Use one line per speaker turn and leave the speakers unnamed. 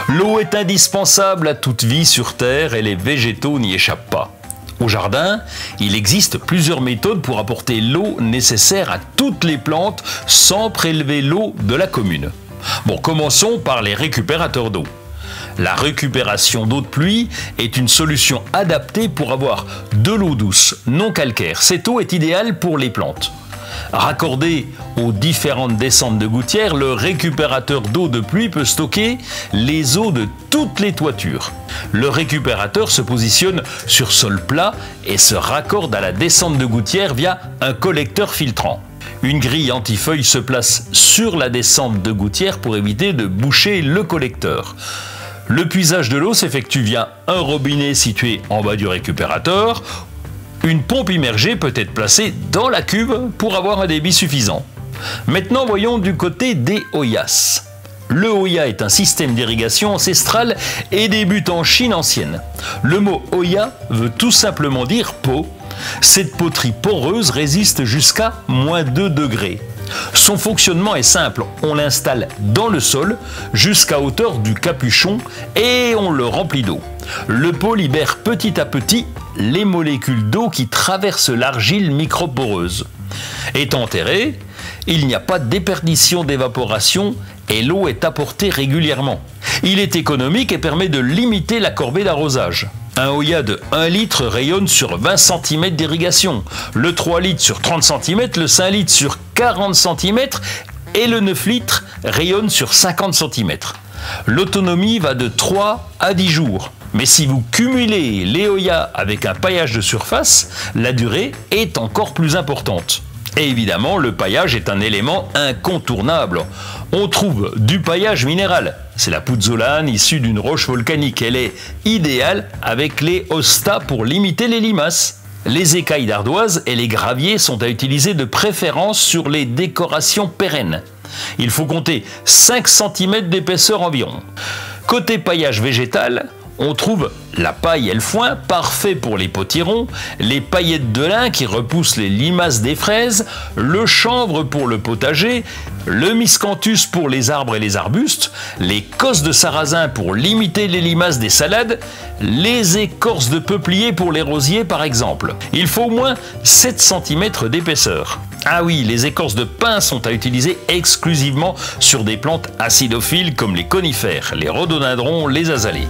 L'eau est indispensable à toute vie sur Terre et les végétaux n'y échappent pas. Au jardin, il existe plusieurs méthodes pour apporter l'eau nécessaire à toutes les plantes sans prélever l'eau de la commune. Bon, commençons par les récupérateurs d'eau. La récupération d'eau de pluie est une solution adaptée pour avoir de l'eau douce, non calcaire. Cette eau est idéale pour les plantes. Raccordé aux différentes descentes de gouttières, le récupérateur d'eau de pluie peut stocker les eaux de toutes les toitures. Le récupérateur se positionne sur sol plat et se raccorde à la descente de gouttière via un collecteur filtrant. Une grille anti-feuille se place sur la descente de gouttière pour éviter de boucher le collecteur. Le puisage de l'eau s'effectue via un robinet situé en bas du récupérateur. Une pompe immergée peut être placée dans la cuve pour avoir un débit suffisant. Maintenant, voyons du côté des Hoyas. Le Hoya est un système d'irrigation ancestral et débute en Chine ancienne. Le mot Hoya veut tout simplement dire pot. Cette poterie poreuse résiste jusqu'à -2 degrés. Son fonctionnement est simple, on l'installe dans le sol jusqu'à hauteur du capuchon et on le remplit d'eau. Le pot libère petit à petit les molécules d'eau qui traversent l'argile microporeuse. Étant enterré, il n'y a pas de déperdition d'évaporation et l'eau est apportée régulièrement. Il est économique et permet de limiter la corvée d'arrosage. Un Hoya de 1 litre rayonne sur 20 cm d'irrigation, le 3 litres sur 30 cm, le 5 litres sur 40 cm et le 9 litres rayonne sur 50 cm. L'autonomie va de 3 à 10 jours. Mais si vous cumulez les Hoya avec un paillage de surface, la durée est encore plus importante. Et évidemment, le paillage est un élément incontournable. On trouve du paillage minéral. C'est la pouzzolane issue d'une roche volcanique. Elle est idéale avec les hostas pour limiter les limaces. Les écailles d'ardoise et les graviers sont à utiliser de préférence sur les décorations pérennes. Il faut compter 5 cm d'épaisseur environ. Côté paillage végétal, on trouve la paille et le foin, parfait pour les potirons, les paillettes de lin qui repoussent les limaces des fraises, le chanvre pour le potager, le miscanthus pour les arbres et les arbustes, les cosses de sarrasin pour limiter les limaces des salades, les écorces de peuplier pour les rosiers par exemple. Il faut au moins 7 cm d'épaisseur. Ah oui, les écorces de pin sont à utiliser exclusivement sur des plantes acidophiles comme les conifères, les rhododendrons, les azalées.